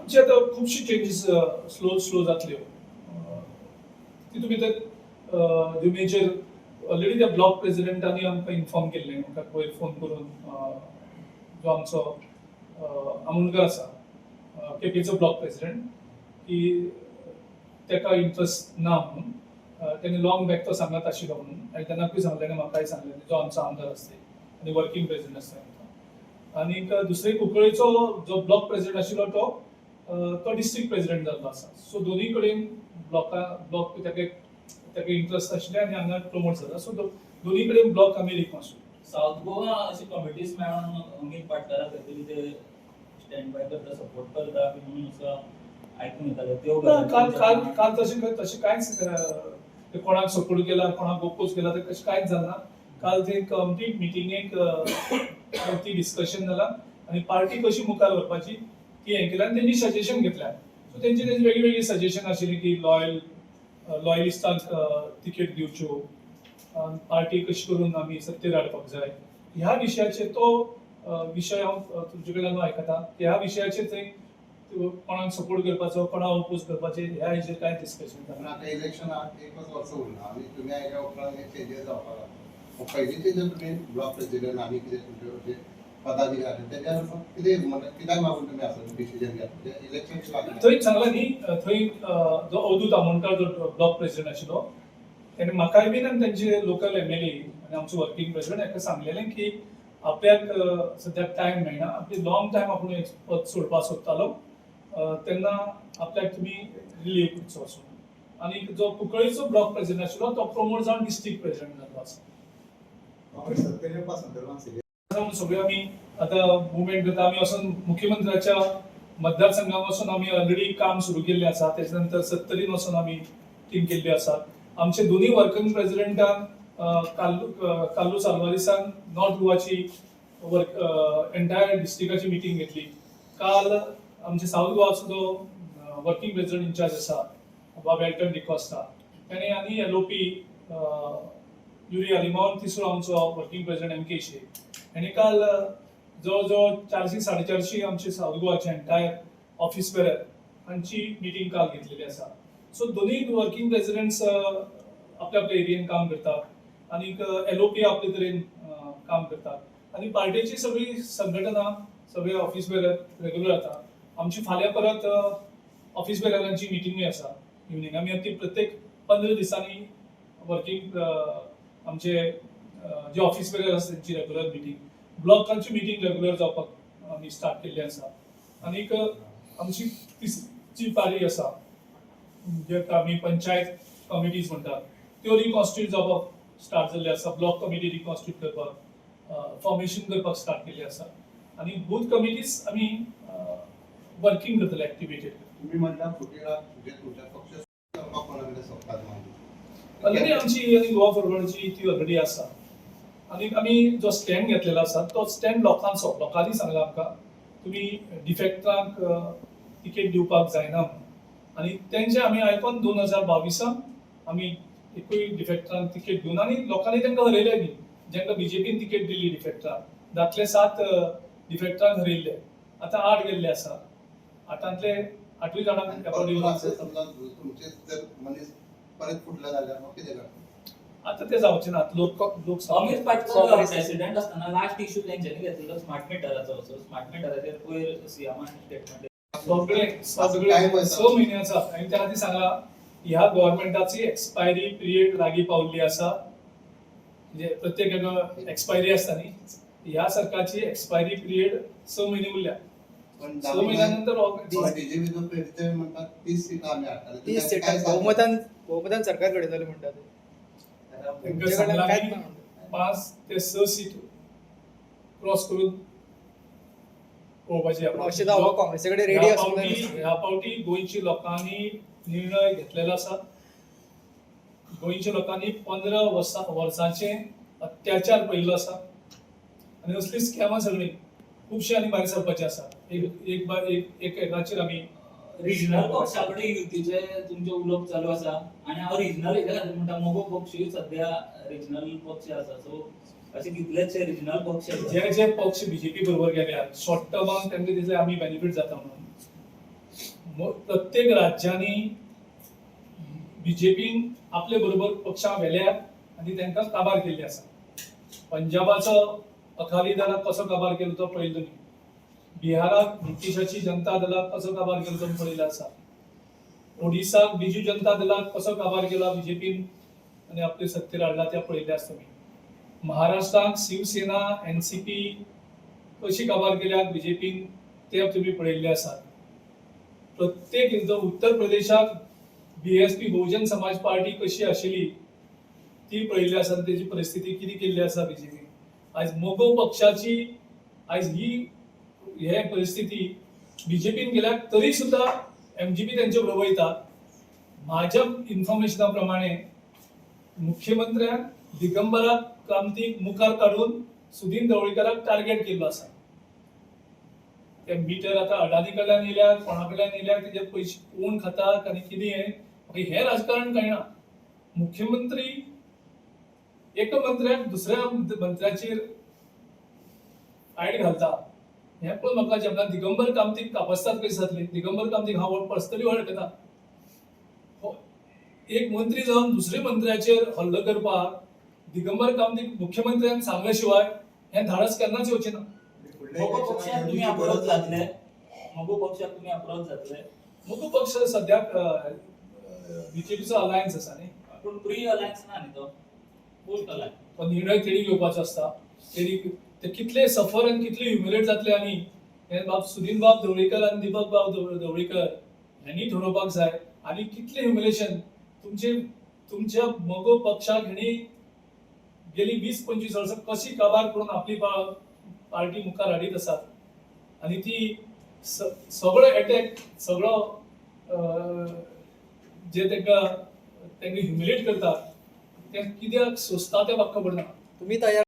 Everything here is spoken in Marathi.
आमचे आतां खुबशी चेंजीस स्लो जातल्यो. तितूंत भितर ज्यो मेजर ऑलरेडी त्या ब्लॉक प्रेसिडेंटांनी आमकां इन्फॉर्म केल्लें, म्हाका पयर फोन करून जो आमचो आमोणकर आसा केपेचो ब्लॉक प्रेसिडेंट, की ताका इंट्रस्ट ना म्हणून. ताणें लॉंग बॅक तो सांगत आशिल्लो म्हणून, आनी तेन्नाकूय सांगलें, म्हाकाय सांगलें, जो आमचो आमदार आसता आनी वर्कींग प्रेसिडेंट आसता. आनीक दुसरे कुंकळ्ळेचो जो ब्लॉक प्रेसिडेंट आशिल्लो तो डिस्ट्रिक्ट प्रेसिडेंट जाल्लो आसा. सो दोनूय कडेन ब्लॉक ताका इंट्रस्ट आशिल्लें आनी हांगा प्रमोट जाता. सो दोनूय कडेन ब्लॉक आमी रिकॉन्स्टिट्यूट. साऊथ गोवा अशी कमिटीज मेळून अमीत पाटकारा खातीर ते स्टँड बाय करता, सपोर्ट करता म्हणून असं आयकून येतालें. त्यो काल तशें कांयच कोणाक सपोर्ट केला, कोणाक ओपोज केला, ते तशें कांयच जालें ना. काल ते कंप्लीट मिटिंगेक ती डिस्कशन जाला आनी पार्टी कशी मुखार व्हरपाची ती हें केल्या. आनी तेंची सजेशन घेतल्या. सो तेंची वेगळी सजेशन आशिल्लीं की लॉयलिस्टांक तिकेट दिवच्यो, पार्टी कशी करून आमी सत्तेर हाडपाक जाय, ह्या विशयाचेर तो विशय हांव तुमचे कडल्यान आयकता. ह्या विशयाचेर थंय कोणाक सपोर्ट करपाचो, कोणाक ओपोज करपाचे, ह्या हेजेर कांय डिस्कशन जालें. आता इलेक्शनाक एकच वर्स उरलां आनी तुमी आयल्या उपरांत चेंजीस जावपाक पयलींचे जे तुमी ब्लॉक प्रेसिडेंट आनी कितें तुमचे पदाधिकारी तेज्या कितें म्हणजे कित्याक लागून तुमी आसा डिसिजन घेतले इलेक्शन लागले? थंय सांगलां न्ही, थंय जो अवधूत आमोणकर जो ब्लॉक प्रेसिडेंट आशिल्लो, तेणें म्हाकाय बीन आनी तेंचे लोकल एमएलए आनी आमचो वर्कींग प्रेसिडेंट हाका सांगलेलें की आपल्याक सद्याक टायम मेळना, आपली लॉंग टायम आपूण पद सोडपाक सोदतालो, तेन्ना आपल्याक तुमी रिलीव करचो वचून. आनी जो कुंकळ्ळेचो ब्लॉक प्रेसिडेंट आशिल्लो तो प्रमोट जावन डिस्ट्रिक्ट प्रेसिडेंट जाल्लो आसा. सगळे आमी आतां मुवमेंट करता. आमी वचून मुख्यमंत्र्याच्या मतदारसंघात वचून आमी ऑलरेडी काम सुरू केल्लें आसा. तेच्या नंतर सत्तरीन वचून आमी टीम केल्ली आसा. आमचे दोनूय वर्किंग प्रेसिडेंटान काल्लू साल्वारिसान नॉर्थ गोवाची एंटायर डिस्ट्रिक्टाची मिटींग घेतली. काल आमचे साऊथ गोवाचो जो वर्किंग प्रेसिडेंट इन्चार्ज आसा बाब एल्टन डिकॉस्टा, ताणें आनी एलओपी युरी आलिमावन तिसरो आमचो वर्किंग प्रेसिडेंट एम के शेख, हाणें काल जवळ जवळ 400-450 आमचे साऊथ गोवाचे एंटायर ऑफिस बेरर हांची मिटींग काल घेतलेली आसा. सो दोनूय वर्किंग प्रेसिडेंट्स आपल्या आपल्या एरियेन काम करतात आनी एलओपी आपले तरेन काम करतात आनी पार्टीची सगळी संघटना सगळे ऑफिस बेरर रेग्युलर जाता. आमची फाल्यां परत ऑफिस बेररांची मिटींगूय आसा इवनिंग. आमी ती प्रत्येक 15 दिसांनी वर्किंग आमचे जे ऑफिस बेरर आसा तेंची रेग्युलर मिटींग, ब्लॉकांची मिटींग रेग्युलर जावपाक आमी स्टार्ट केल्ली आसा. आनीक आमची तिसरी पारी आसा जे आमी पंचायत कमिटीज म्हणटात त्यो रिकॉन्स्टिट्यूट जावपाक स्टार्ट जाल्ली आसा. ब्लॉक कमिटी रिकॉन्स्टिट्यूट करपाक फॉर्मेशन करपाक स्टार्ट केल्ली आसा. आनी बूथ कमिटीज आमी वर्किंग करतले एक्टिवेटेड. तुम्ही म्हणता फुटीला जे तुमच्या पक्ष कोणाकडे सोपतात ऑलरेडी आमची गोवा फॉरवर्डची ती ऑलरेडी आसा. आनी आमी जो स्टँड घेतलेलो आसा तो स्टँड लोकांनी सांगला आमकां तुमी डिफेक्टरांक तिकेट दिवपाक जायना म्हणून. आनी तेंचे आमी आयकोन 2022 आमी एकूय डिफेक्टरांक तिकेट दिवना आनी लोकांनी तांकां हरयले बी. जेंका बीजेपीन तिकेट दिल्ली डिफेक्टरांक, दांतले 7 डिफेक्टरांक हरयल्ले. आतां 8 गेल्ले आसा. 8तले 8 जाणांक तुमचे जर मनीस परत फुटला जाल्यार मग कितें करता? आता ते जावचे ना. लोक अमीत पाटकर प्रेसिडेंट असताना लास्ट इश्यू तेंच्यांनी घेतलेलो स्मार्ट मिटराचो. स्मार्ट मिटराचेर पयर सीएमान स्टेटमेंट सगळे 6 म्हयन्याचा आनी त्या खातीर सांगला ह्या गव्हर्नमेंटाची एक्सपायरी पिरियड लागीं पावल्ली आसा. म्हणजे प्रत्येक हाका एक्सपायरी आसता न्ही, ह्या सरकारची एक्सपायरी पिरियड 6 म्हयने उरल्या. 6 महिन्यानंतर बीजेपीचो प्रेसिडेंट म्हणतात 30 सीटां आमी हाडटले. 30 सीटां बहुमतान सरकार कडेन जाले म्हणटात. तांकां सांगला की 5 ते 6 सीट क्रॉस करून पळोवपाची. अशें जावपाक काँग्रेसी कडेन रेडी आसूंक जाय. ह्या फावटी गोंयच्या लोकांनी निर्णय घेतलेलो आसा. गोंयच्या लोकांनी 15 वर्सांचे अत्याचार पळयल्लो आसा आनी असली स्कॅमां सगळी खुबशे आनी भायर सरपाचे आसा. एक हेकाचेर आमी रिजनल पक्षाकडे युतीचे तुमचे उलोवप चालू आसा आनी हांव रिजनल हेच्या खातीर म्हणटा मोगो पक्षूय सध्या रिजनल पक्ष आसा. सो अशे कितलेशे रिजनल पक्ष जे पक्ष बीजेपी बरोबर गेल्यात शॉर्ट टर्मान तेंका दिसले आमी बेनिफीट जाता म्हणून प्रत्येक राज्यांनी बीजेपीन आपले बरोबर पक्षा व्हेल्यात आणि तांकां काबार केल्ले आसा. पंजाबाचो अकाली दलाक कसो काबार केलो तो पळयलो न्ही. बिहाराक ब्रिटिशाची जनता दलाक कसो काबार केलो तो पळयलो आसा. ओडिसाक बिजू जनता दलाक कसो काबार केला बीजेपीन आणि आपले सत्तेर हाडला त्या पळयले आसा तुमी. महाराष्ट्रात शिवसेना एनसीपी कशी काबार केल्यात बीजेपीन ते तुम्ही पळयल्ले आसात. प्रत्येक उत्तर प्रदेशात बीएसपी बहुजन समाज पार्टी कशी आशिल्ली ती पळयल्ली आसा. त्याची परिस्थिती किती केल्ली आसा बीजेपी. आज मोगो पक्षाची आज ही हे परिस्थिती बीजेपीन गेल्या तरी सुद्धा एमजीपी त्यांच्या बरोबर वयता. माझ्या इन्फॉर्मेशना प्रमाणे मुख्यमंत्र्यान दिगंबरा कामतीक मुखार काढून सुदीन ढवळीकराक टार्गेट केल्लो आसा. ते मिटर आता अडानी कडल्यान येयल्यार कोणा कडल्यान येयल्यार तेजे पयशे कोण खाता आनी कितें हे राजकारण कळना. मुख्यमंत्री एका मंत्र्याक दुसऱ्या मंत्र्याचेर फायट घालता हे पण म्हाका जेन्ना दिगंबर कामतीक कापस्तात कशे जातले. दिगंबर कामतीक हांव पर्सनली वळखता. एक मंत्री जावन दुसऱ्या मंत्र्याचेर हल्लो करपाक दिगंबर कामतीक मुख्यमंत्र्यान सांगले शिवाय हे धाडस केन्नाच येवचें ना. मोगो पक्षाक तुम्ही अप्रोच जातले. मोगो पक्षाक तुम्ही अप्रोच जातले. मोगो पक्ष सद्याक बीजेपीचो अलायन्स आसा न्ही. पण प्री अलायन्स ना न्ही तो पोस्ट अलायन्स. तो निर्णय तेणी घेवपाचो आसता. तेणी ते कितले सफर आनी कितले ह्युमिलेट जातले आनी हे बाब सुदीन बाब ढवळीकर आनी दीपक बाब ढवळीकर यांनी ठरोवपाक जाय. आनी कितले ह्युमिलेशन तुमच्या मोगो पक्षाक हेणी गेली 20-25 वर्सां कशी काबार करून आपली पार्टी मुखार हाडीत आसात. आनी ती सगळो अटॅक सगळो जे तांकां ह्युमिलेट करतात ते कित्याक सोंसता ते म्हाका खबर ना. तुम्ही तयार